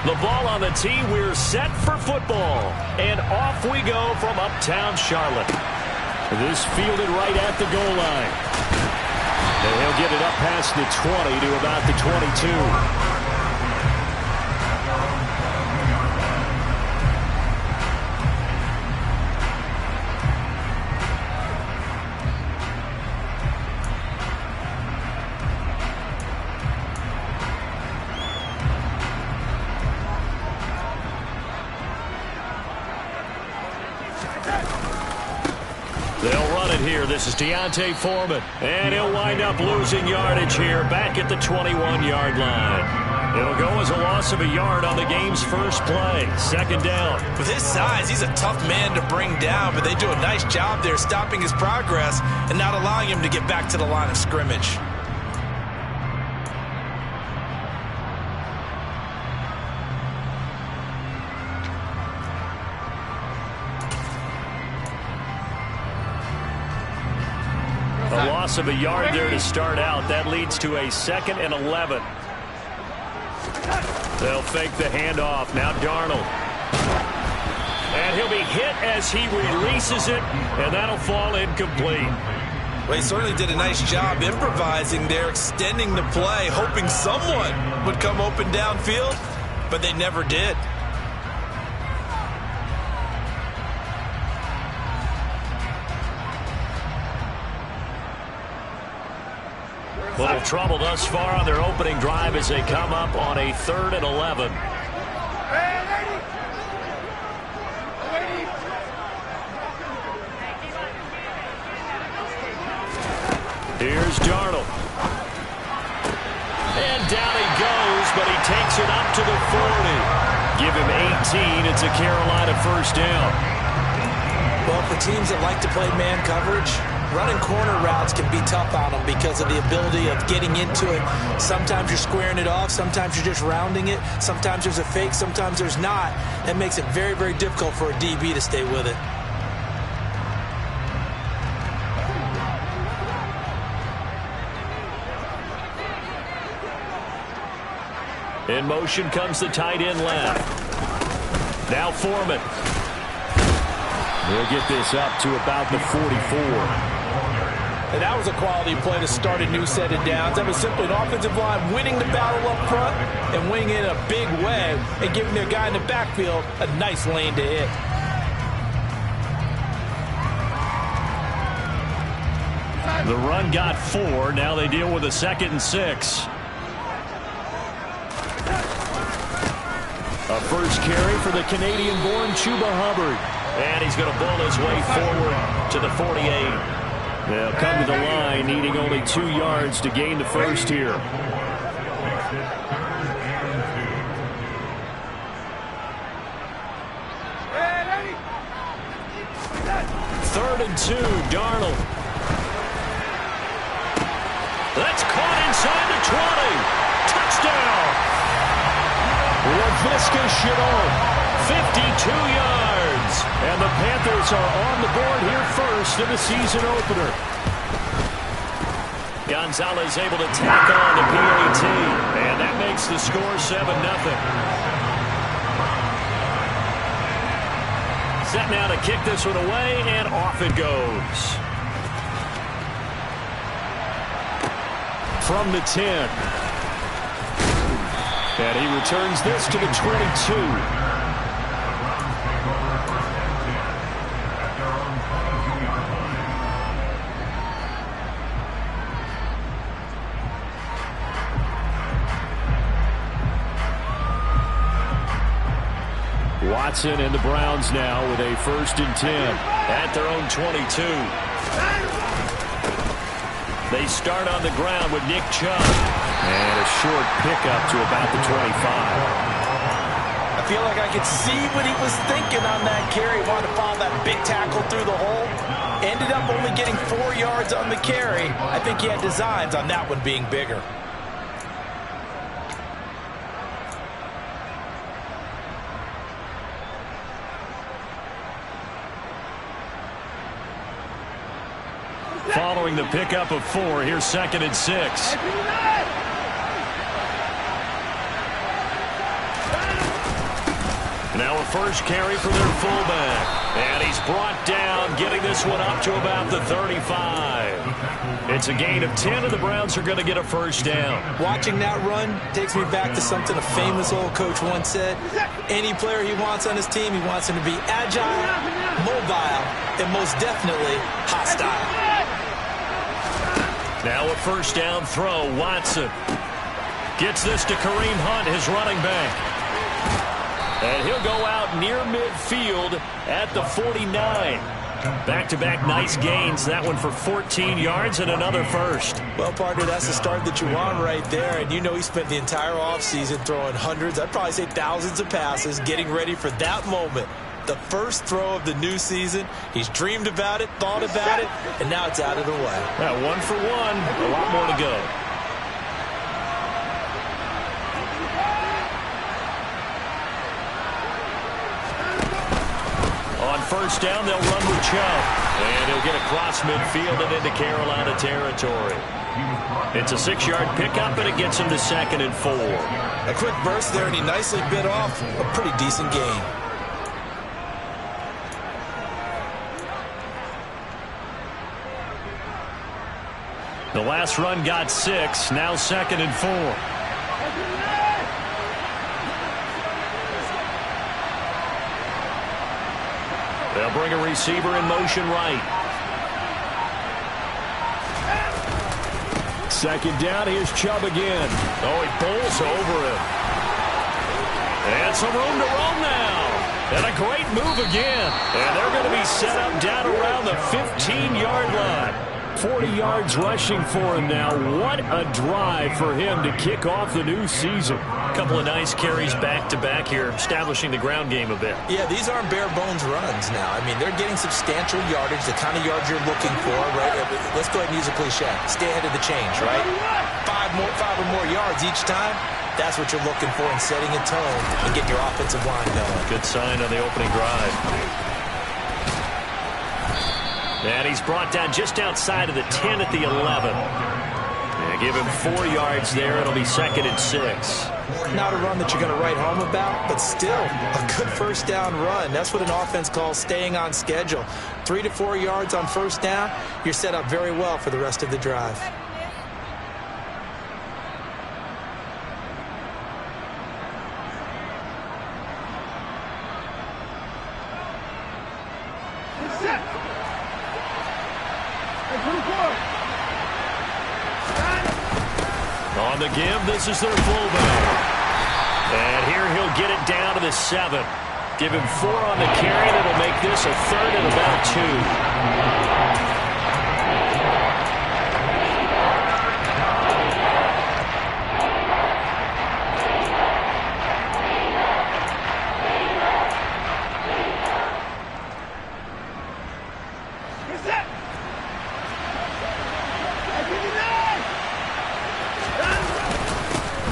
The ball on the tee. We're set for football. And off we go from uptown Charlotte. This fielded right at the goal line. And he'll get it up past the 20 to about the 22. They'll run it here. This is D'Onta Foreman. And he'll wind up losing yardage here back at the 21-yard line. It'll go as a loss of a yard on the game's first play. Second down. With his size, he's a tough man to bring down, but they do a nice job there stopping his progress and not allowing him to get back to the line of scrimmage. A loss of a yard there to start out. That leads to a 2nd and 11. They'll fake the handoff. Now Darnold. And he'll be hit as he releases it, and that'll fall incomplete. Well, he certainly did a nice job improvising there, extending the play, hoping someone would come open downfield, but they never did. Little trouble thus far on their opening drive as they come up on a 3rd and 11. Here's Darnold. And down he goes, but he takes it up to the 40. Give him 18. It's a Carolina first down. Well, for teams that like to play man coverage, running corner routes can be tough on them because of the ability of getting into it. Sometimes you're squaring it off. Sometimes you're just rounding it. Sometimes there's a fake. Sometimes there's not. That makes it very, very difficult for a DB to stay with it. In motion comes the tight end left. Now Foreman. They'll get this up to about the 44. And that was a quality play to start a new set of downs. That was simply an offensive line winning the battle up front and winning it in a big way and giving their guy in the backfield a nice lane to hit. The run got 4. Now they deal with a 2nd and 6. A first carry for the Canadian-born Chuba Hubbard. And he's going to bowl his way forward to the 48. They'll come to the line, needing only 2 yards to gain the first here. Third and 2, Darnold. That's caught inside the 20. Touchdown. Laviska Shenault, 52 yards. And the Panthers are on the board here first in the season opener. Gonzalez able to tack on the PAT. And that makes the score 7-0. Set now to kick this one away, and off it goes. From the 10. And he returns this to the 22. Watson and the Browns now with a 1st and 10 at their own 22. They start on the ground with Nick Chubb. And a short pickup to about the 25. I feel like I could see what he was thinking on that carry. Wanted to follow that big tackle through the hole. Ended up only getting 4 yards on the carry. I think he had designs on that one being bigger. Following the pickup of 4, here's 2nd and 6. Now a first carry for their fullback. And he's brought down, getting this one up to about the 35. It's a gain of 10, and the Browns are going to get a first down. Watching that run takes me back to something a famous old coach once said. Any player he wants on his team, he wants him to be agile, mobile, and most definitely hostile. Now a first down throw. Watson gets this to Kareem Hunt, his running back. And he'll go out near midfield at the 49. Back-to-back nice gains. That one for 14 yards and another first. Well, partner, that's the start that you want right there. And you know he spent the entire offseason throwing hundreds, I'd probably say thousands of passes, getting ready for that moment. The first throw of the new season. He's dreamed about it, thought about it, and now it's out of the way. Yeah, 1 for 1. A lot more to go. On first down, they'll run with Chubb. And he'll get across midfield and into Carolina territory. It's a 6-yard pickup, and it gets him to 2nd and 4. A quick burst there, and he nicely bit off a pretty decent gain. The last run got 6, now 2nd and 4. They'll bring a receiver in motion right. 2nd down, here's Chubb again. Oh, he bowls over him. And some room to roam now. And a great move again. And they're going to be set up down around the 15-yard line. 40 yards rushing for him now. What a drive for him to kick off the new season. A couple of nice carries back-to-back here, establishing the ground game a bit. Yeah, these aren't bare-bones runs now. I mean, they're getting substantial yardage, the kind of yards you're looking for, right? Let's go ahead and use a cliche. Stay ahead of the change, right? Five or more yards each time. That's what you're looking for in setting a tone and getting your offensive line going. Good sign on the opening drive. And he's brought down just outside of the 10 at the 11. Yeah, give him 4 yards there. It'll be 2nd and 6. Not a run that you're going to write home about, but still a good first down run. That's what an offense calls staying on schedule. 3 to 4 yards on first down, you're set up very well for the rest of the drive. On the give, this is their fullback. And here he'll get it down to the 7. Give him 4 on the carry, and it'll make this a 3rd and about 2.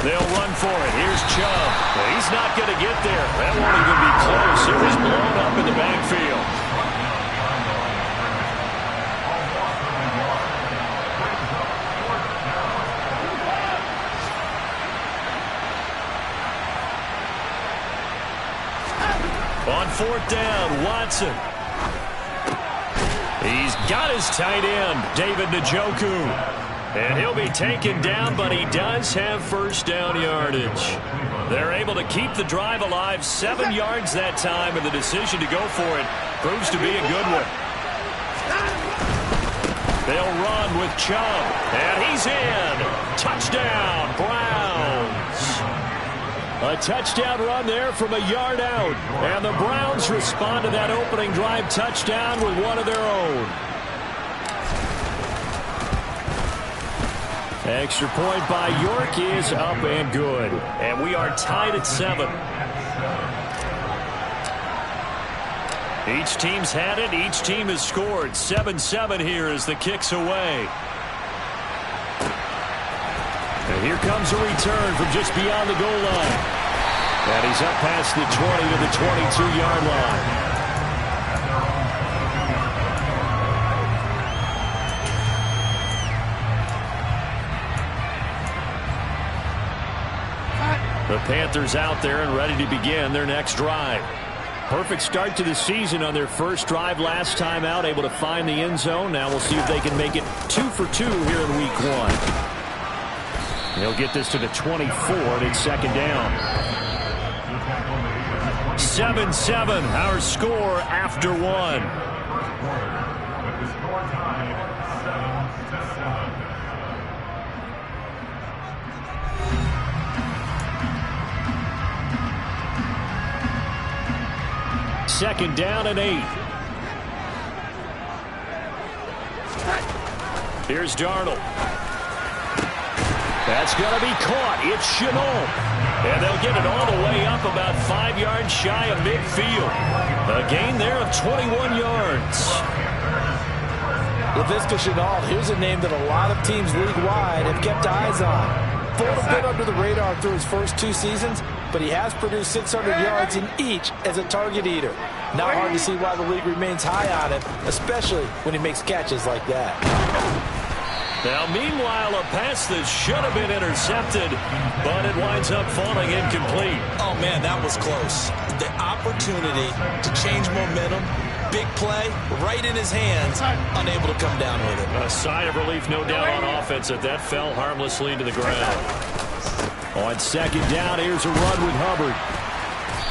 They'll run for it. Here's Chubb. Well, he's not going to get there. That won't even be close. It was blown up in the backfield. On 4th down, Watson. He's got his tight end, David Njoku. And he'll be taken down, but he does have first down yardage. They're able to keep the drive alive, 7 yards that time, and the decision to go for it proves to be a good one. They'll run with Chubb, and he's in. Touchdown, Browns. A touchdown run there from a yard out, and the Browns respond to that opening drive touchdown with one of their own. Extra point by York is up and good. And we are tied at 7. Each team's had it. Each team has scored. 7-7 here as the kick's away. And here comes a return from just beyond the goal line. And he's up past the 20 to the 22-yard line. The Panthers out there and ready to begin their next drive. Perfect start to the season on their first drive last time out, able to find the end zone. Now we'll see if they can make it 2 for 2 here in week 1. They'll get this to the 24, and it's second down. 7-7, our score after 1. Second down and 8. Here's Darnold. That's going to be caught. It's Shenault. And they'll get it all the way up about 5 yards shy of midfield. A gain there of 21 yards. Laviska Shenault, here's a name that a lot of teams league-wide have kept eyes on. Pulled a bit under the radar through his first 2 seasons, but he has produced 600 yards in each as a target eater. Not hard to see why the league remains high on him, especially when he makes catches like that. Now, meanwhile, a pass that should have been intercepted, but it winds up falling incomplete. Oh, man, that was close. The opportunity to change momentum, big play, right in his hands, unable to come down with it. A sigh of relief, no doubt, on offense that fell harmlessly to the ground. On second down, here's a run with Hubbard.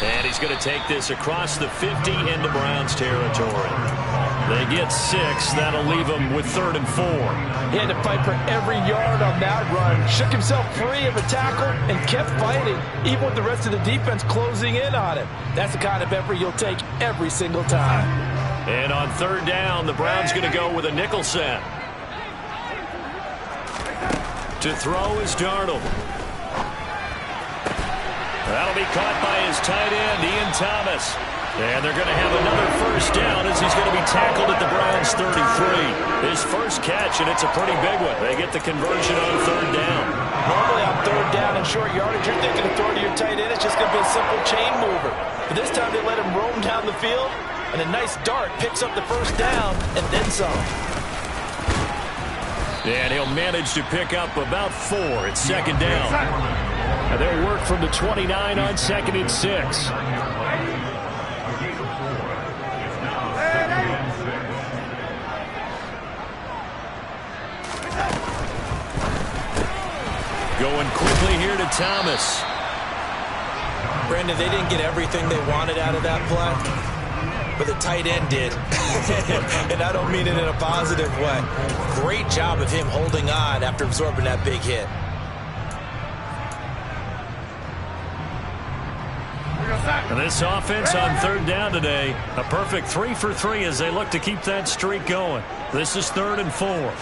And he's going to take this across the 50 into Browns territory. They get 6. That'll leave them with 3rd and 4. He had to fight for every yard on that run. Shook himself free of a tackle and kept fighting, even with the rest of the defense closing in on him. That's the kind of effort you'll take every single time. And on 3rd down, the Browns going to go with a nickel set. To throw is Darnold. That'll be caught by his tight end, Ian Thomas. And they're going to have another first down as he's going to be tackled at the Browns' 33. His first catch, and it's a pretty big one. They get the conversion on 3rd down. Normally on 3rd down and short yardage, you're thinking of throw to your tight end. It's just going to be a simple chain mover. But this time they let him roam down the field, and a nice dart picks up the first down and then some. And he'll manage to pick up about 4 at second down. And they'll work from the 29 on 2nd and 6. Going quickly here to Thomas. Brandon, they didn't get everything they wanted out of that play, but the tight end did. And I don't mean it in a positive way. Great job of him holding on after absorbing that big hit. And this offense on 3rd down today, a perfect 3 for 3 as they look to keep that streak going. This is 3rd and 4.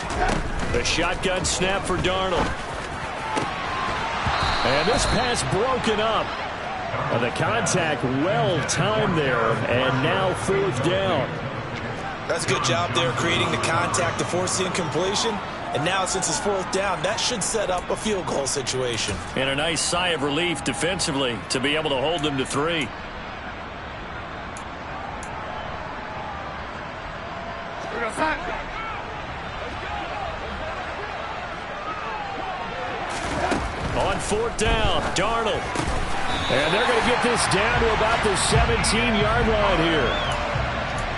The shotgun snap for Darnold. And this pass broken up. And the contact well timed there, and now 4th down. That's a good job there creating the contact to force the incompletion. And now, since it's 4th down, that should set up a field goal situation. And a nice sigh of relief defensively to be able to hold them to 3. On 4th down, Darnold. And they're going to get this down to about the 17-yard line here.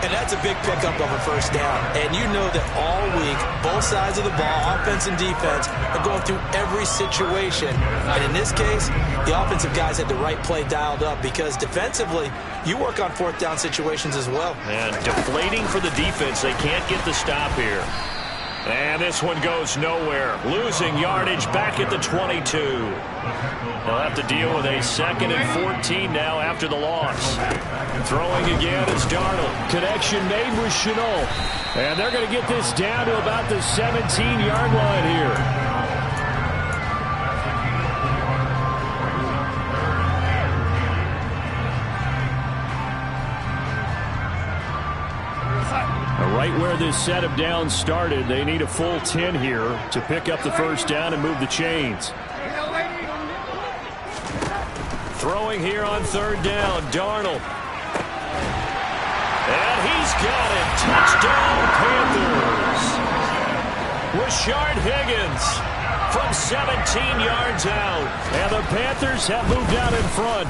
And that's a big pickup of a first down. And you know that all week, both sides of the ball, offense and defense, are going through every situation. And in this case, the offensive guys had the right play dialed up because defensively, you work on 4th down situations as well. And deflating for the defense. They can't get the stop here. And this one goes nowhere. Losing yardage back at the 22. They'll have to deal with a 2nd and 14 now after the loss. Throwing again is Darnold. Connection made with Shenault. And they're going to get this down to about the 17-yard line here. Right where this set of downs started, they need a full 10 here to pick up the first down and move the chains. Throwing here on 3rd down, Darnold. And he's got it. Touchdown, Panthers. Rashard Higgins from 17 yards out. And the Panthers have moved out in front.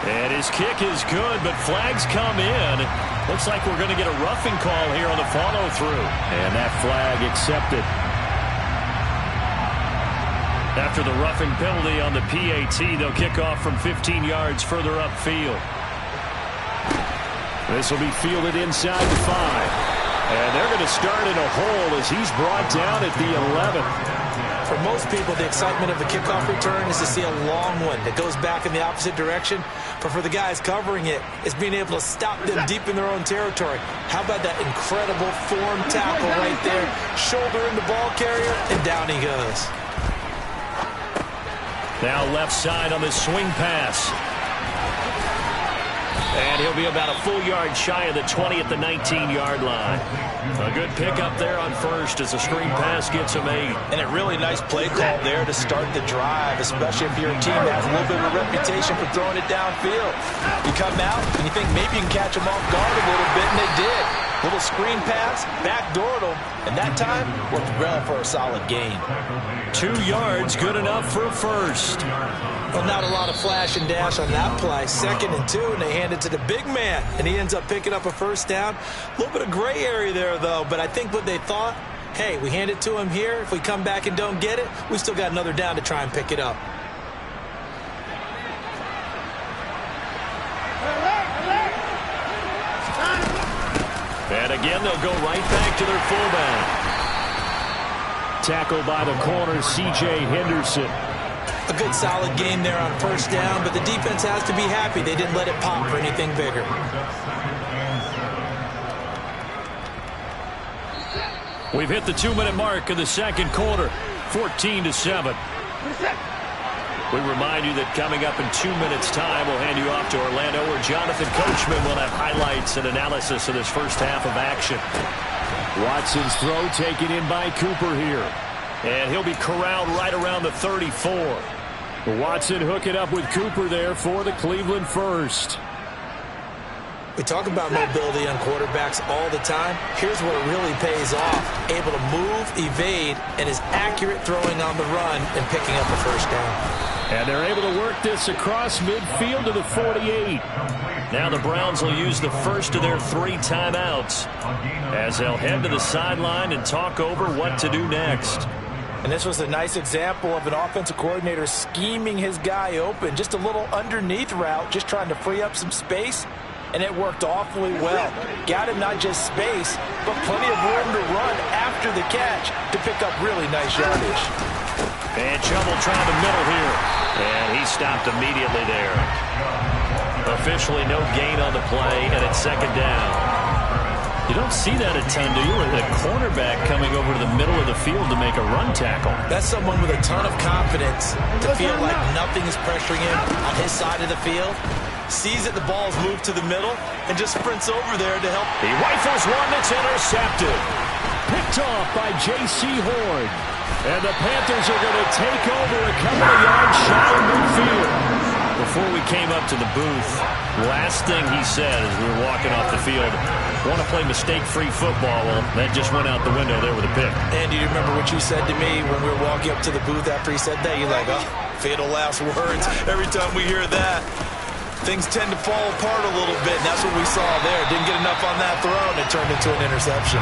And his kick is good, but flags come in. Looks like we're going to get a roughing call here on the follow-through. And that flag accepted. After the roughing penalty on the PAT, they'll kick off from 15 yards further upfield. This will be fielded inside the 5. And they're going to start in a hole as he's brought down at the 11. For most people, the excitement of the kickoff return is to see a long one that goes back in the opposite direction. But for the guys covering it, it's being able to stop them deep in their own territory. How about that incredible form tackle right there? Shoulder in the ball carrier, and down he goes. Now left side on the swing pass. And he'll be about a full yard shy of the 20 at the 19-yard line. A good pickup there on first as the screen pass gets him 8. And a really nice play call there to start the drive, especially if your team has a little bit of a reputation for throwing it downfield. You come out and you think maybe you can catch them off guard a little bit, and they did. Little screen pass, backdoored them, and that time worked well for a solid gain. 2 yards, good enough for a first. Well, not a lot of flash and dash on that play. 2nd and 2, and they hand it to the big man, and he ends up picking up a first down. A little bit of gray area there, though, but I think what they thought, hey, we hand it to him here. If we come back and don't get it, we still got another down to try and pick it up. And again, they'll go right back to their fullback. Tackled by the corner, C.J. Henderson. A good solid game there on first down, but the defense has to be happy they didn't let it pop for anything bigger. We've hit the 2-minute mark of the second quarter, 14-7. We remind you that coming up in 2 minutes' time, we'll hand you off to Orlando, where Jonathan Coachman will have highlights and analysis of this first half of action. Watson's throw taken in by Cooper here. And he'll be corralled right around the 34. Watson hooking up with Cooper there for the Cleveland first. We talk about mobility on quarterbacks all the time. Here's where it really pays off. Able to move, evade, and is accurate throwing on the run and picking up a first down. And they're able to work this across midfield to the 48. Now the Browns will use the first of their 3 timeouts as they'll head to the sideline and talk over what to do next. And this was a nice example of an offensive coordinator scheming his guy open. Just a little underneath route, just trying to free up some space. And it worked awfully well. Got him not just space, but plenty of room to run after the catch to pick up really nice yardage. And trouble trying the middle here. And he stopped immediately there. Officially no gain on the play, and it's second down. You don't see that a ton, do you? With a cornerback coming over to the middle of the field to make a run tackle. That's someone with a ton of confidence to feel like nothing is pressuring him on his side of the field. Sees that the ball's moved to the middle and just sprints over there to help. He rifles one that's intercepted. Picked off by J.C. Horn. And the Panthers are going to take over a couple of yards shy of midfield. Before we came up to the booth, last thing he said as we were walking off the field, want to play mistake-free football. Well, that just went out the window there with a pick. And do you remember what you said to me when we were walking up to the booth after he said that? You're like, oh, fatal last words. Every time we hear that, things tend to fall apart a little bit, and that's what we saw there. Didn't get enough on that throw, and it turned into an interception.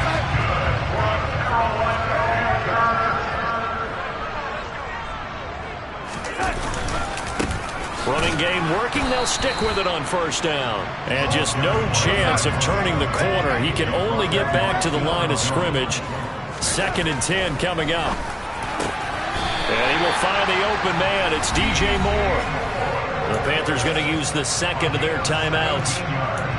Running game working, they'll stick with it on first down. And just no chance of turning the corner. He can only get back to the line of scrimmage. 2nd and 10 coming up. And he will find the open man. It's DJ Moore. The Panthers going to use the second of their timeouts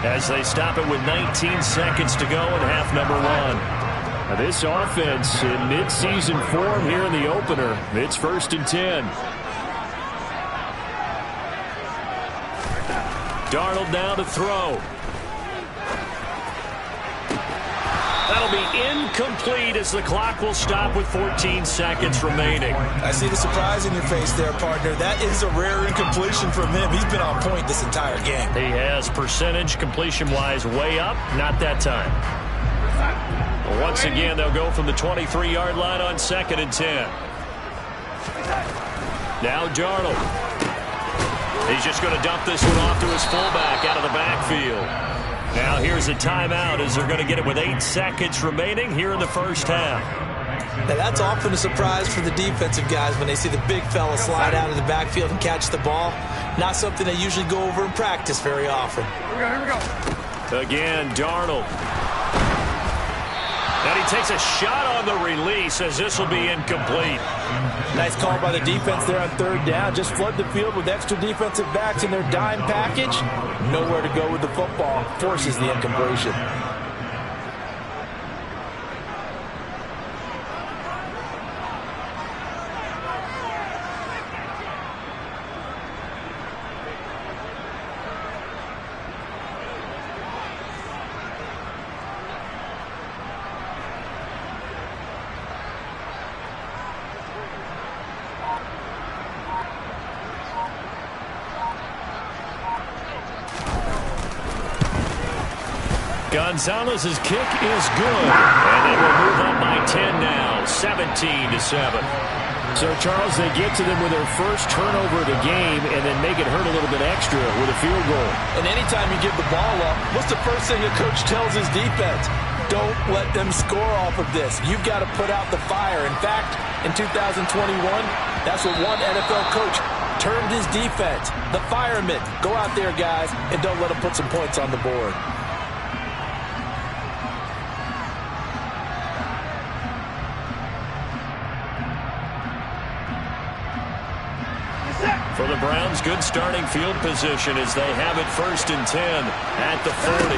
as they stop it with 19 seconds to go in half number 1. Now this offense in midseason form here in the opener. It's 1st and 10. Darnold now to throw. That'll be incomplete as the clock will stop with 14 seconds remaining. I see the surprise in your face there, partner. That is a rare incompletion from him. He's been on point this entire game. He has percentage completion-wise way up. Not that time. Once again, they'll go from the 23-yard line on 2nd and 10. Now Darnold. He's just going to dump this one off to his fullback out of the backfield. Now here's a timeout as they're going to get it with 8 seconds remaining here in the first half. Now that's often a surprise for the defensive guys when they see the big fella slide out of the backfield and catch the ball. Not something they usually go over in practice very often. Here we go. Again, Darnold. And he takes a shot on the release as this will be incomplete. Nice call by the defense there on third down. Just flood the field with extra defensive backs in their dime package. Nowhere to go with the football. Forces the incompletion. Gonzalez's kick is good, and they will move up by 10 now, 17-7. So, Charles, they get to them with their first turnover of the game and then make it hurt a little bit extra with a field goal. And anytime you give the ball up, what's the first thing a coach tells his defense? Don't let them score off of this. You've got to put out the fire. In fact, in 2021, that's what one NFL coach termed his defense, the firemen. Go out there, guys, and don't let them put some points on the board. For the Browns, good starting field position as they have it 1st and 10 at the 40.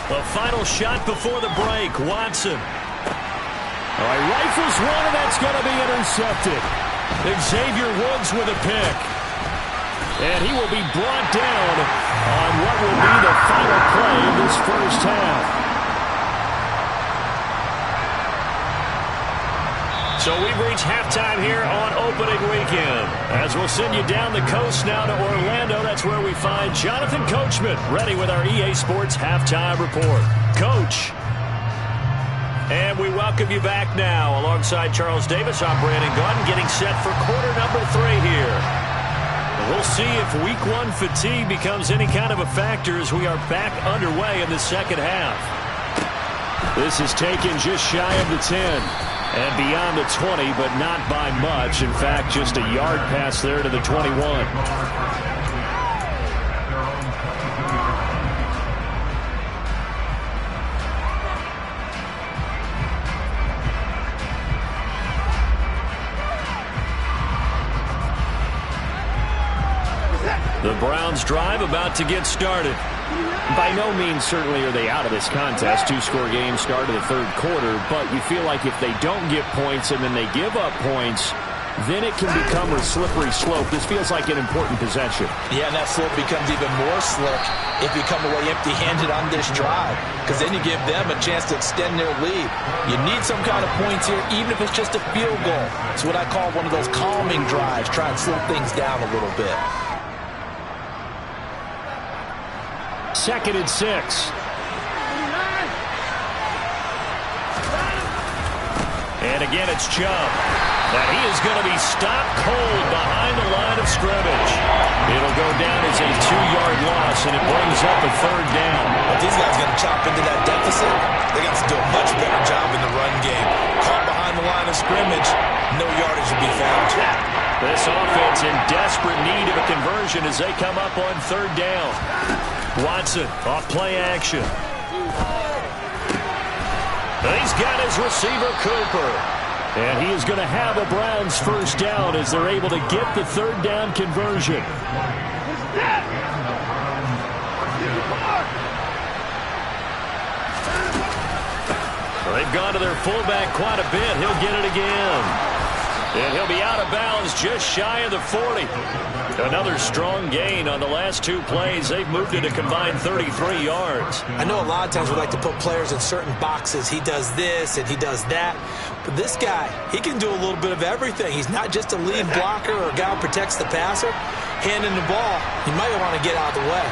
The final shot before the break, Watson. All right, rifles one, and that's going to be intercepted. Xavier Woods with a pick. And he will be brought down on what will be the final play of this first half. So we've reached halftime here on opening weekend. As we'll send you down the coast now to Orlando, that's where we find Jonathan Coachman ready with our EA Sports Halftime Report. Coach. And we welcome you back now. Alongside Charles Davis, I'm Brandon Gaudin getting set for quarter number 3 here. We'll see if week 1 fatigue becomes any kind of a factor as we are back underway in the second half. This is taken just shy of the 10. And beyond the 20, but not by much. In fact, just a yard pass there to the 21. The Browns drive about to get started. By no means certainly are they out of this contest. 2-score game start of the third quarter, but you feel like if they don't get points and then they give up points, then it can become a slippery slope. This feels like an important possession. Yeah, and that slope becomes even more slick if you come away empty-handed on this drive, because then you give them a chance to extend their lead. You need some kind of points here, even if it's just a field goal. It's what I call one of those calming drives, try and slow things down a little bit. 2nd and 6. And again, it's Chubb. Now he is going to be stopped cold behind the line of scrimmage. It'll go down as a 2-yard loss, and it brings up a 3rd down. If these guys are going to chop into that deficit, they got to do a much better job in the run game. Caught behind the line of scrimmage, no yardage will be found. This offense in desperate need of a conversion as they come up on 3rd down. Watson off play action. He's got his receiver, Cooper. And he is going to have a Browns 1st down as they're able to get the 3rd down conversion. They've gone to their fullback quite a bit. He'll get it again. And he'll be out of bounds just shy of the 40. Another strong gain on the last 2 plays. They've moved it a combined 33 yards. I know a lot of times we like to put players in certain boxes. He does this and he does that. But this guy, he can do a little bit of everything. He's not just a lead blocker or a guy who protects the passer. Handing the ball, he might want to get out of the way.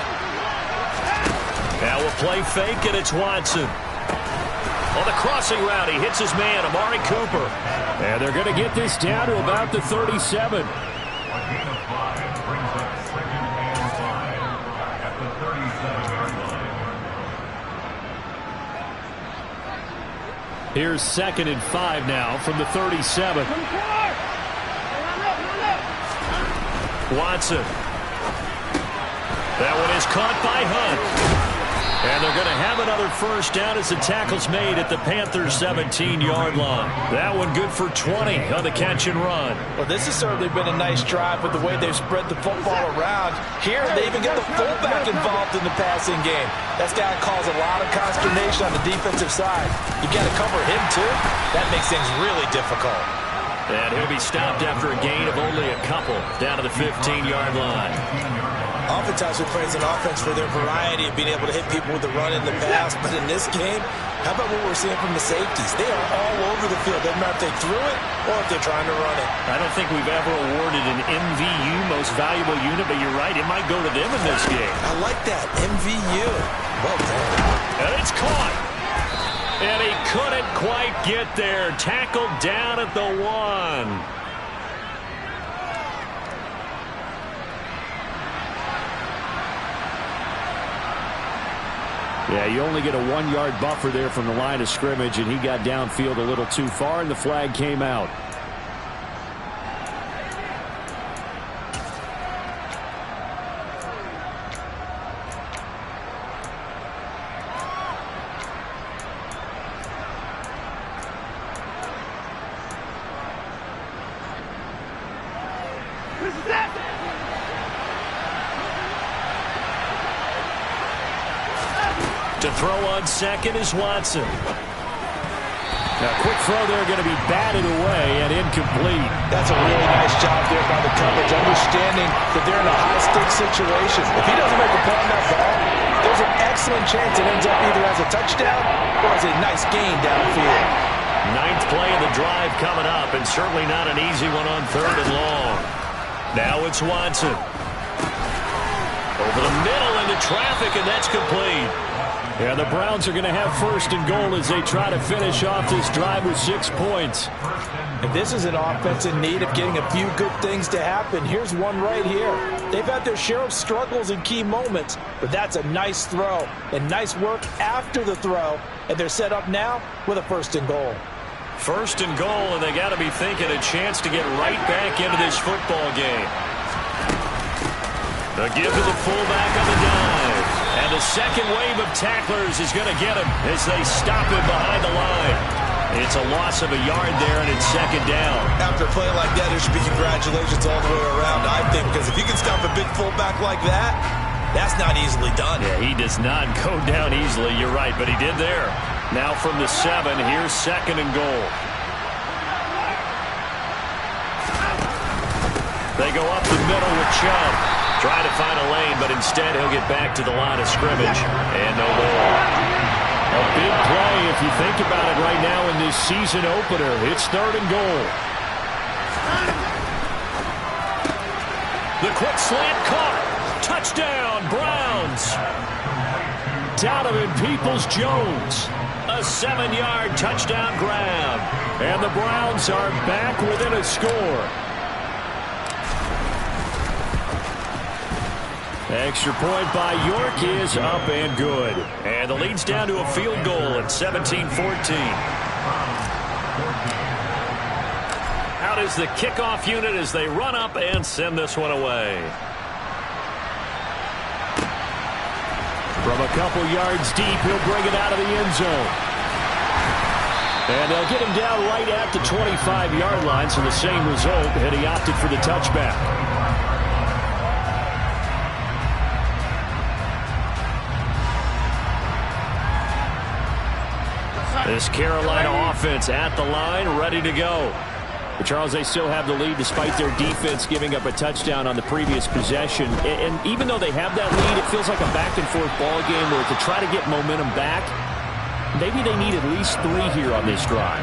Now we'll play fake, and it's Watson. On the crossing route, he hits his man, Amari Cooper. And they're going to get this down to about the 37. Here's 2nd and 5 now from the 37. Watson. That one is caught by Hunt. And they're going to have another first down as the tackle's made at the Panthers' 17-yard line. That one good for 20 on the catch and run. Well, this has certainly been a nice drive with the way they've spread the football around. Here, they even get the fullback involved in the passing game. That's got to cause a lot of consternation on the defensive side. You got to cover him, too. That makes things really difficult. And he'll be stopped after a gain of only a couple down to the 15-yard line. Oftentimes we praise an offense for their variety of being able to hit people with the run and the pass. But in this game, how about what we're seeing from the safeties? They are all over the field. Doesn't matter if they threw it or if they're trying to run it. I don't think we've ever awarded an MVU, most valuable unit, but you're right, it might go to them in this game. I like that, MVU. Well done. And it's caught. And he couldn't quite get there. Tackled down at the 1. Yeah, you only get a 1-yard buffer there from the line of scrimmage, and he got downfield a little too far, and the flag came out. To throw on second is Watson. Now, quick throw there going to be batted away and incomplete. That's a really nice job there by the coverage, understanding that they're in a high-stakes situation. If he doesn't make a play on that ball, there's an excellent chance it ends up either as a touchdown or as a nice gain downfield. 9th play of the drive coming up, and certainly not an easy one on 3rd and long. Now it's Watson. Over the middle into traffic, and that's complete. Yeah, the Browns are going to have 1st and goal as they try to finish off this drive with 6 points. And this is an offense in need of getting a few good things to happen. Here's one right here. They've had their share of struggles in key moments, but that's a nice throw and nice work after the throw. And they're set up now with a 1st and goal. 1st and goal, and they got to be thinking a chance to get right back into this football game. The give to the fullback on the dive. And the second wave of tacklers is going to get him as they stop him behind the line. It's a loss of a yard there, and it's 2nd down. After a play like that, there should be congratulations all the way around, I think, because if you can stop a big fullback like that, that's not easily done. Yeah, he does not go down easily, you're right, but he did there. Now from the 7, here's 2nd and goal. They go up the middle with Chubb. Trying to find a lane, but instead he'll get back to the line of scrimmage. And no more. A big play if you think about it right now in this season opener. It's 3rd and goal. The quick slant caught. Touchdown, Browns. Donovan Peoples-Jones. A 7-yard touchdown grab. And the Browns are back within a score. Extra point by York is up and good. And the lead's down to a field goal at 17-14. Out is the kickoff unit as they run up and send this one away. From a couple yards deep, he'll bring it out of the end zone. And they'll get him down right at the 25-yard line, so the same result, and he opted for the touchback. This Carolina offense at the line, ready to go. But Charles, they still have the lead despite their defense giving up a touchdown on the previous possession. And even though they have that lead, it feels like a back-and-forth ball game where to try to get momentum back, maybe they need at least 3 here on this drive.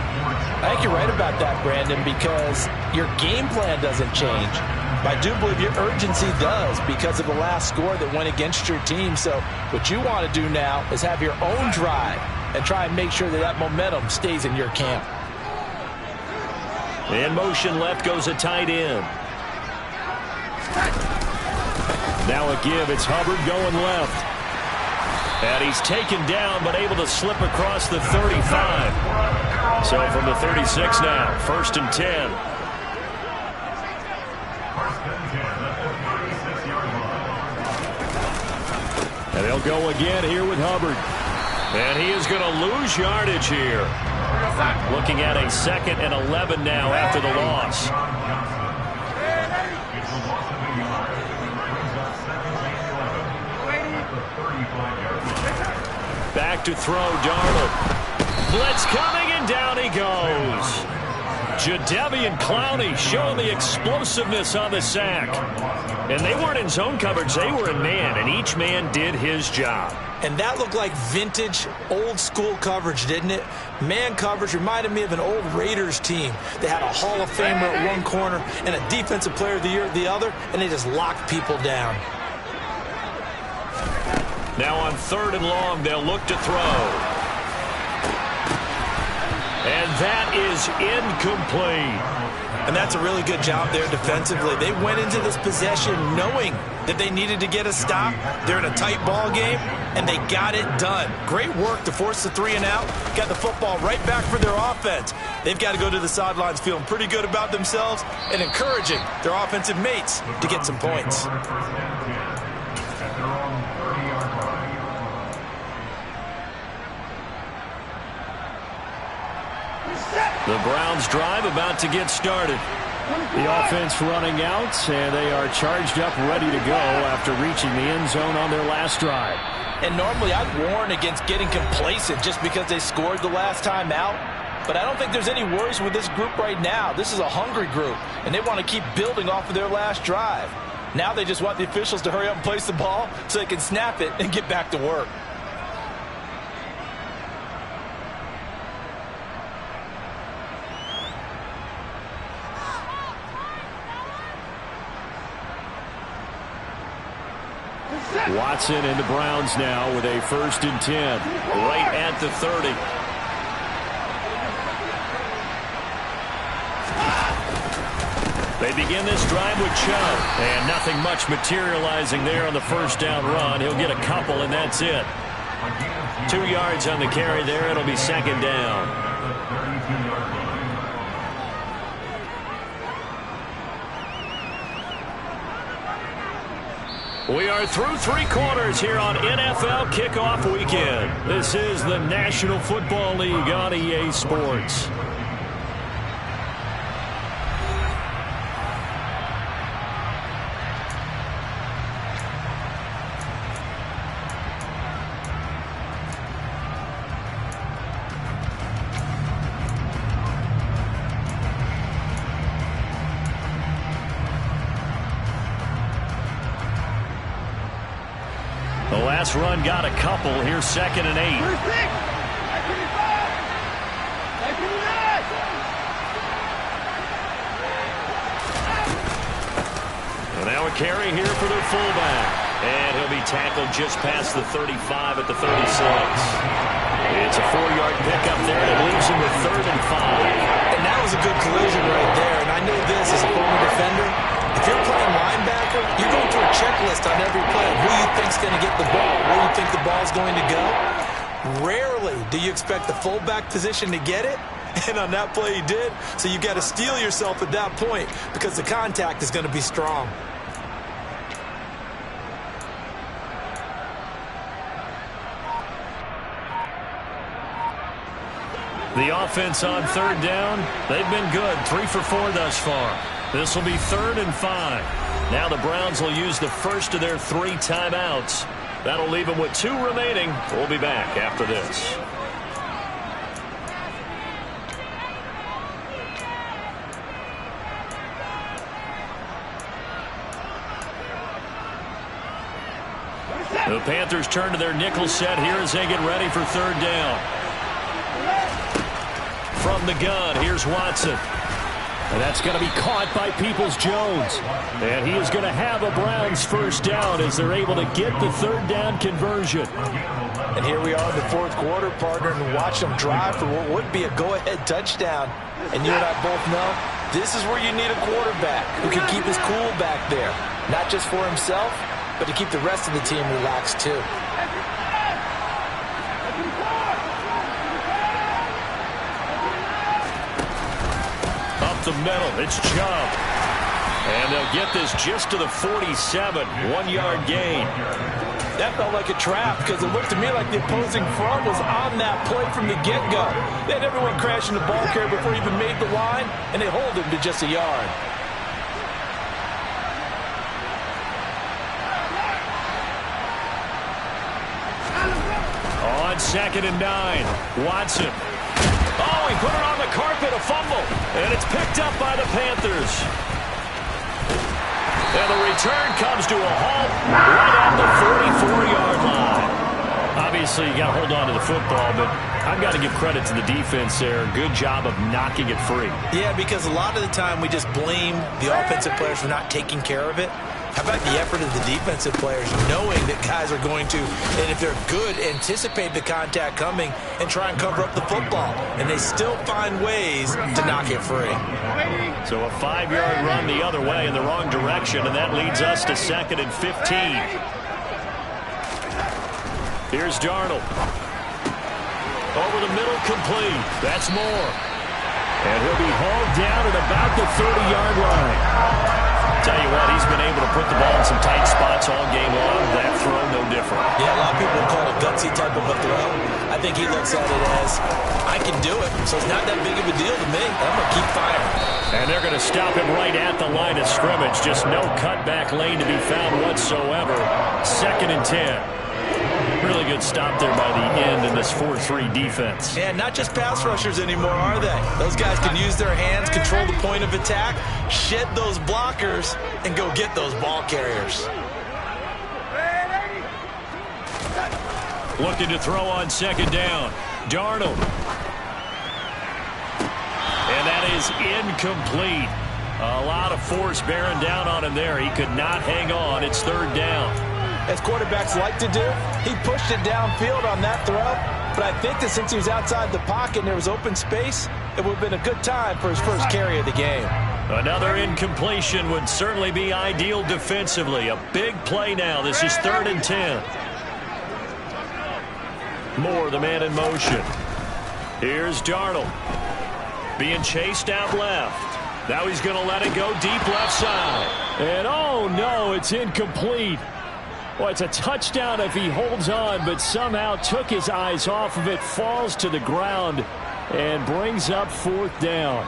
I think you're right about that, Brandon, because your game plan doesn't change. But I do believe your urgency does because of the last score that went against your team. So what you want to do now is have your own drive and try and make sure that that momentum stays in your camp. In motion left goes a tight end. Now a give. It's Hubbard going left. And he's taken down, but able to slip across the 35. So from the 36 now, 1st and 10. And they'll go again here with Hubbard. And he is going to lose yardage here. Looking at a 2nd and 11 now after the loss. Back to throw, Darnold. Blitz coming, and down he goes. Jadeveon Clowney showing the explosiveness on the sack. And they weren't in zone coverage, they were in man, and each man did his job. And that looked like vintage, old-school coverage, didn't it? Man coverage reminded me of an old Raiders team. They had a Hall of Famer at one corner and a Defensive Player of the Year at the other, and they just locked people down. Now on 3rd and long, they'll look to throw. And that is incomplete. And that's a really good job there defensively. They went into this possession knowing that they needed to get a stop. They're in a tight ball game, and they got it done. Great work to force the 3 and out. Got the football right back for their offense. They've got to go to the sidelines feeling pretty good about themselves and encouraging their offensive mates to get some points. The Browns drive about to get started. The offense running out, and they are charged up, ready to go after reaching the end zone on their last drive. And normally I'd warn against getting complacent just because they scored the last time out. But I don't think there's any worries with this group right now. This is a hungry group, and they want to keep building off of their last drive. Now they just want the officials to hurry up and place the ball so they can snap it and get back to work. Watson and the Browns now with a 1st and 10. Right at the 30. They begin this drive with Chubb. And nothing much materializing there on the 1st down run. He'll get a couple, and that's it. 2 yards on the carry there. It'll be 2nd down. We are through 3 quarters here on NFL Kickoff Weekend. This is the National Football League on EA Sports. The last run got a couple. Here's 2nd and 8. And now a carry here for their fullback. And he'll be tackled just past the 35 at the 36. It's a 4-yard pickup there, and it leaves him with 3rd and 5. And that was a good collision right there. And I know this as a former defender. If you're playing linebacker, you're going through a checklist on every play. Who you think's going to get the ball, where you think the ball's going to go. Rarely do you expect the fullback position to get it. And on that play he did. So you got to steel yourself at that point because the contact is going to be strong. The offense on 3rd down, they've been good. 3 for 4 thus far. This will be 3rd and 5. Now the Browns will use the first of their 3 timeouts. That'll leave them with 2 remaining. We'll be back after this. The Panthers turn to their nickel set here as they get ready for 3rd down. From the gun, here's Watson. And that's going to be caught by Peoples-Jones. And he is going to have a Browns 1st down as they're able to get the 3rd down conversion. And here we are in the 4th quarter, partner, and watch them drive for what would be a go-ahead touchdown. And you and I both know this is where you need a quarterback who can keep his cool back there. Not just for himself, but to keep the rest of the team relaxed too. the middle. It's Chubb. And they'll get this just to the 47. 1-yard gain. That felt like a trap because it looked to me like the opposing front was on that play from the get-go. They had everyone crashing the ball carrier before he even made the line, and they hold him to just a yard. On 2nd and 9, Watson. Oh, he put it on the carpet, a fumble. And it's picked up by the Panthers. And the return comes to a halt right at the 44-yard line. Obviously, you got to hold on to the football, but I've got to give credit to the defense there. Good job of knocking it free. Yeah, because a lot of the time we just blame the offensive players for not taking care of it. How about the effort of the defensive players knowing that guys are going to, and if they're good, anticipate the contact coming and try and cover up the football. And they still find ways to knock it free. So a 5-yard run the other way in the wrong direction, and that leads us to 2nd and 15. Here's Darnold. Over the middle, complete. That's Moore. And he'll be hauled down at about the 30-yard line. Tell you what, he's been able to put the ball in some tight spots all game long. That throw, no different. Yeah, a lot of people call it a gutsy type of a throw. I think he looks at it as, I can do it, so it's not that big of a deal to me. I'm going to keep firing. And they're going to stop him right at the line of scrimmage. Just no cutback lane to be found whatsoever. 2nd and 10. Really good stop there by the end in this 4-3 defense. And not just pass rushers anymore, are they? Those guys can use their hands, control the point of attack, shed those blockers, and go get those ball carriers. Looking to throw on 2nd down. Darnold. And that is incomplete. A lot of force bearing down on him there. He could not hang on. It's 3rd down. As quarterbacks like to do, he pushed it downfield on that throw. But I think that since he was outside the pocket and there was open space, it would have been a good time for his first carry of the game. Another incompletion would certainly be ideal defensively. A big play now. This is 3rd and 10. Moore, the man in motion. Here's Darnold. Being chased out left. Now he's going to let it go deep left side. And oh no, it's incomplete. Well, it's a touchdown if he holds on, but somehow took his eyes off of it, falls to the ground, and brings up 4th down.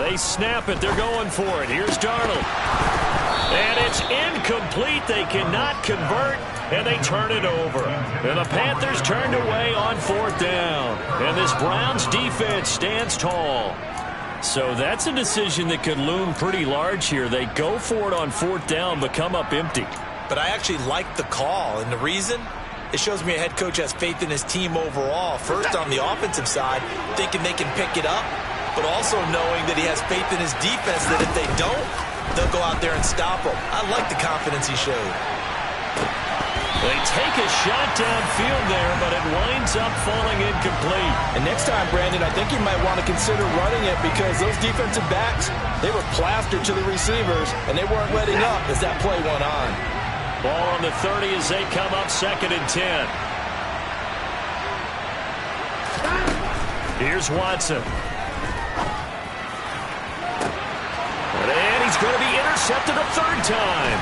They snap it. They're going for it. Here's Darnold. And it's incomplete. They cannot convert, and they turn it over. And the Panthers turned away on 4th down. And this Browns defense stands tall. So that's a decision that could loom pretty large here. They go for it on 4th down, but come up empty. But I actually like the call, and the reason? It shows me a head coach has faith in his team overall. First on the offensive side, thinking they can pick it up, but also knowing that he has faith in his defense that if they don't, they'll go out there and stop them. I like the confidence he showed. They take a shot downfield there, but it winds up falling incomplete. And next time, Brandon, I think you might want to consider running it because those defensive backs, they were plastered to the receivers, and they weren't letting up as that play went on. Ball on the 30 as they come up 2nd and 10. Here's Watson. And he's going to be intercepted a 3rd time.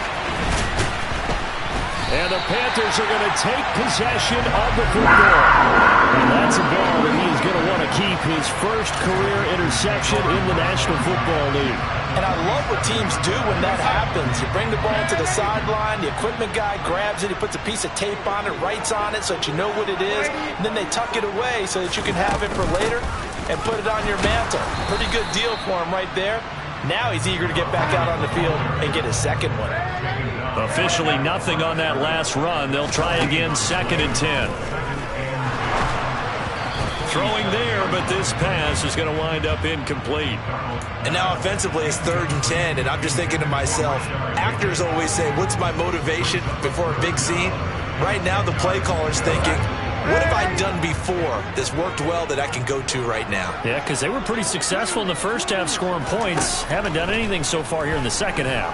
And the Panthers are going to take possession of the football. And that's a ball that he is going to want to keep, his first career interception in the National Football League. And I love what teams do when that happens. You bring the ball to the sideline, the equipment guy grabs it, he puts a piece of tape on it, writes on it so that you know what it is, and then they tuck it away so that you can have it for later and put it on your mantle. Pretty good deal for him right there. Now he's eager to get back out on the field and get his second one. Officially nothing on that last run. They'll try again 2nd and 10. Throwing there, but this pass is going to wind up incomplete. And now offensively it's 3rd and 10, and I'm just thinking to myself, actors always say, what's my motivation before a big scene? Right now the play caller's thinking, what have I done before that's worked well that I can go to right now? Yeah, because they were pretty successful in the first half scoring points. Haven't done anything so far here in the second half.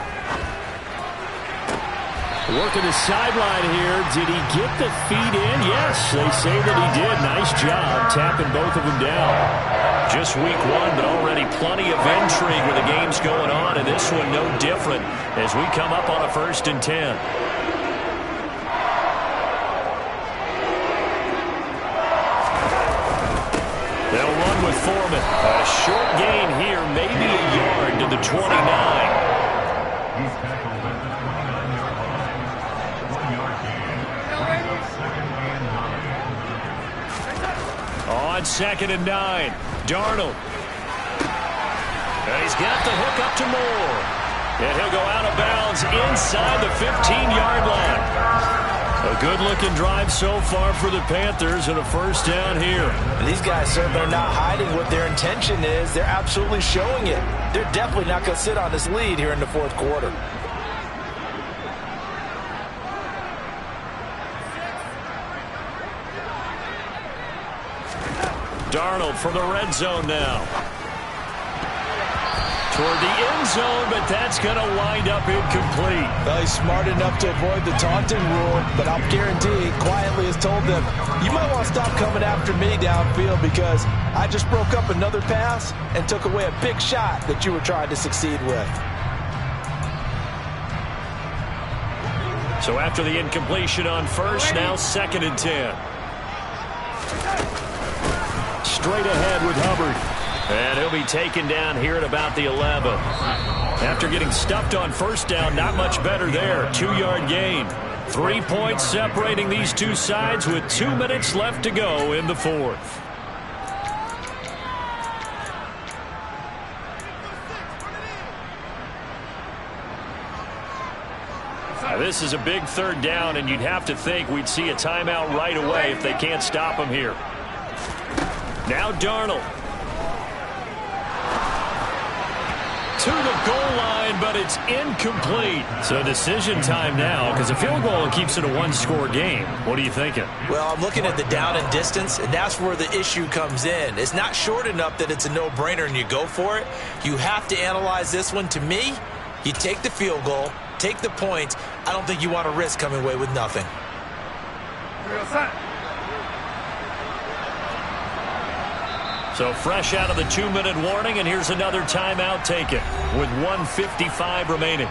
Working the sideline here. Did he get the feet in? Yes, they say that he did. Nice job tapping both of them down. Just week one, but already plenty of intrigue with the games going on, and this one no different as we come up on a 1st and 10. They'll run with Foreman. A short gain here, maybe a yard to the 29. On 2nd and 9, Darnold. And he's got the hook up to Moore. And he'll go out of bounds inside the 15-yard line. A good-looking drive so far for the Panthers and a 1st down here. And these guys certainly are not hiding what their intention is. They're absolutely showing it. They're definitely not going to sit on this lead here in the 4th quarter. Darnold from the red zone now. Toward the end zone, but that's going to wind up incomplete. Well, he's smart enough to avoid the taunting rule, but I'll guarantee quietly has told them, you might want to stop coming after me downfield because I just broke up another pass and took away a big shot that you were trying to succeed with. So after the incompletion on 1st, now 2nd and 10. Straight ahead with Hubbard. And he'll be taken down here at about the 11. After getting stuffed on 1st down, not much better there. 2-yard gain. 3 points separating these two sides with 2 minutes left to go in the 4th. This is a big 3rd down, and you'd have to think we'd see a timeout right away if they can't stop him here. Now Darnold. To the goal line, but it's incomplete. So decision time now, because a field goal keeps it a 1-score game. What are you thinking? Well, I'm looking at the down and distance, and that's where the issue comes in. It's not short enough that it's a no-brainer and you go for it. You have to analyze this one. To me, you take the field goal, take the points. I don't think you want to risk coming away with nothing. So fresh out of the 2-minute warning, and here's another timeout taken with 1:55 remaining.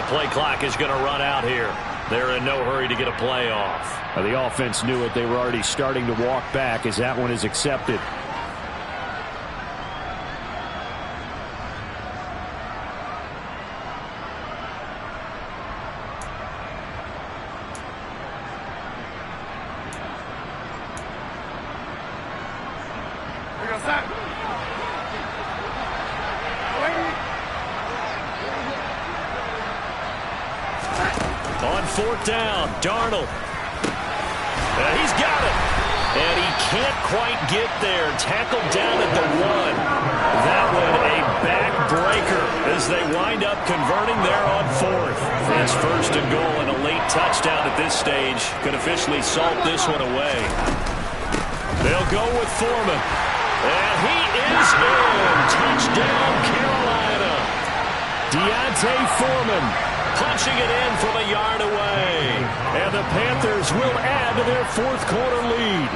Play clock is going to run out here. They're in no hurry to get a play off. The offense knew it. They were already starting to walk back as that one is accepted. On 4th down, Darnold. He's got it. And he can't quite get there. Tackled down at the 1. That one a backbreaker as they wind up converting there on 4th. That's 1st and goal, and a late touchdown at this stage could officially salt this one away. They'll go with Foreman. And he is in. Touchdown, Carolina. D'Onta Foreman punching it in from a yard away. And the Panthers will add to their 4th quarter lead.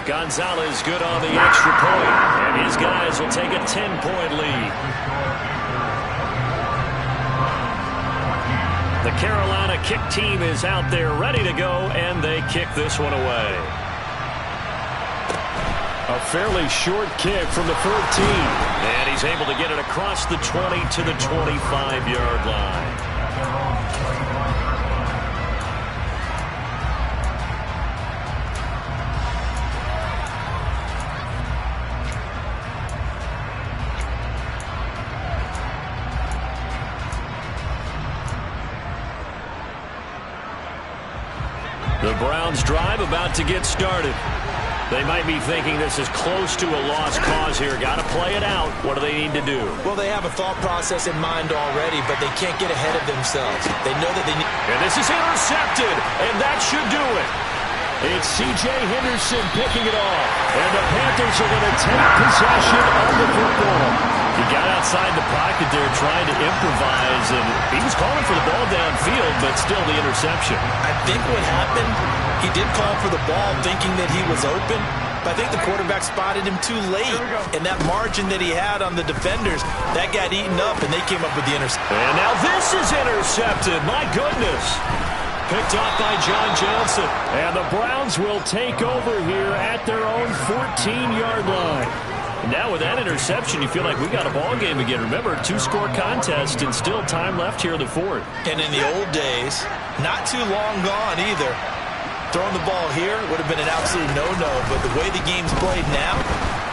Gonzalez good on the extra point, and his guys will take a 10-point lead. The Carolina kick team is out there ready to go, and they kick this one away. A fairly short kick from the 14. And he's able to get it across the 20 to the 25-yard line. Browns drive about to get started. They might be thinking this is close to a lost cause here. Got to play it out. What do they need to do? Well, they have a thought process in mind already, but they can't get ahead of themselves. They know that they need... And this is intercepted, and that should do it. It's C.J. Henderson picking it off, and the Panthers are going to take possession of the football. He got outside the pocket there trying to improvise, and he was calling for the ball downfield, but still the interception. I think what happened, he did call for the ball thinking that he was open, but I think the quarterback spotted him too late. And that margin that he had on the defenders, that got eaten up, and they came up with the interception. And now this is intercepted. My goodness. Picked off by John Johnson. And the Browns will take over here at their own 14-yard line. And now with that interception, you feel like we got a ball game again. Remember, 2-score contest and still time left here in the fourth. And in the old days, not too long gone either, throwing the ball here would have been an absolute no-no. But the way the game's played now,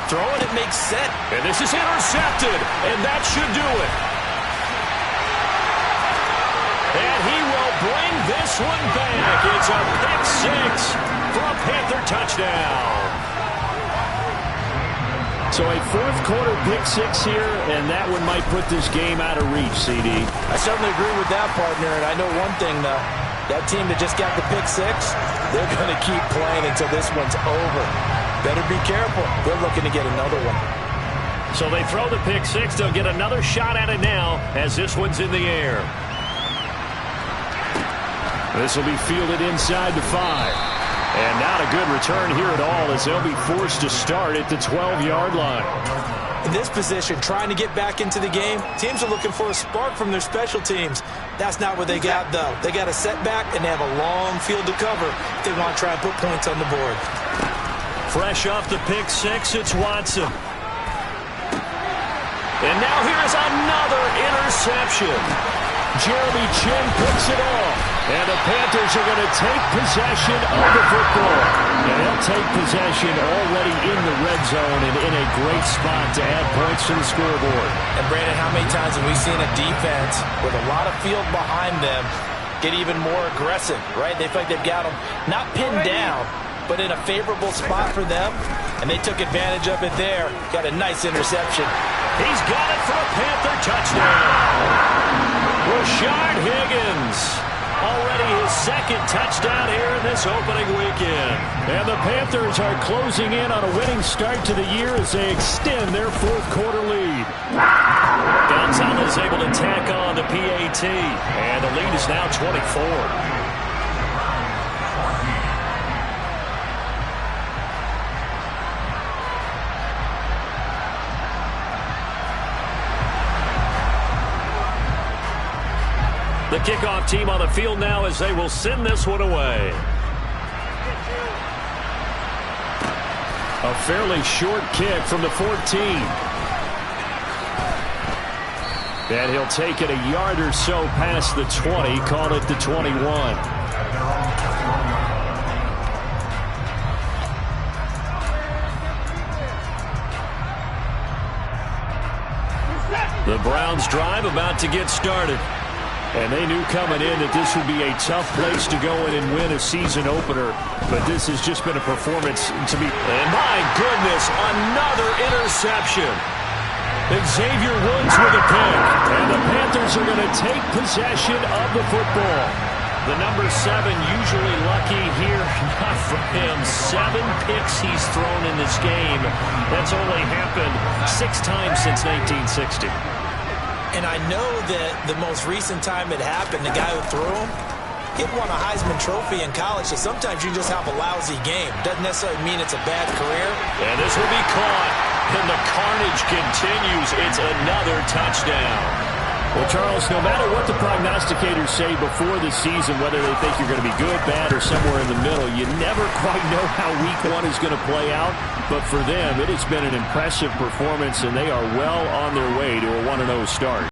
throwing it makes sense. And this is intercepted, and that should do it. And he will bring this one back. It's a pick six for a Panther touchdown. So a fourth-quarter pick six here, and that one might put this game out of reach, CD. I certainly agree with that, partner. And I know one thing, though. That team that just got the pick six, they're going to keep playing until this one's over. Better be careful. They're looking to get another one. So they throw the pick six. They'll get another shot at it now as this one's in the air. This will be fielded inside the 5. And not a good return here at all as they'll be forced to start at the 12-yard line. In this position, trying to get back into the game, teams are looking for a spark from their special teams. That's not what they got, though. They got a setback, and they have a long field to cover if they want to try and put points on the board. Fresh off the pick six, it's Watson. And now here's another interception. Jeremy Chinn picks it off. And the Panthers are going to take possession of the football. And they'll take possession already in the red zone and in a great spot to add points to the scoreboard. And, Brandon, how many times have we seen a defense with a lot of field behind them get even more aggressive, right? They feel like they've got them not pinned down, but in a favorable spot for them. And they took advantage of it there. Got a nice interception. He's got it for a Panther touchdown. Rashard Higgins. Already his second touchdown here in this opening weekend. And the Panthers are closing in on a winning start to the year as they extend their fourth-quarter lead. Gonzalez is able to tack on the PAT. And the lead is now 24. The kickoff team on the field now as they will send this one away. A fairly short kick from the 14. And he'll take it a yard or so past the 20, call it the 21. The Browns drive about to get started. And they knew coming in that this would be a tough place to go in and win a season opener. But this has just been a performance to be... And my goodness, another interception. Xavier Woods with a pick. And the Panthers are going to take possession of the football. The number 7 usually lucky here. Not for him. 7 picks he's thrown in this game. That's only happened 6 times since 1960. And I know that the most recent time it happened, the guy who threw him, he won a Heisman Trophy in college, so sometimes you just have a lousy game. Doesn't necessarily mean it's a bad career. And this will be caught, and the carnage continues. It's another touchdown. Well, Charles, no matter what the prognosticators say before the season, whether they think you're going to be good, bad, or somewhere in the middle, you never quite know how week 1 is going to play out. But for them, it has been an impressive performance, and they are well on their way to a 1-0 start.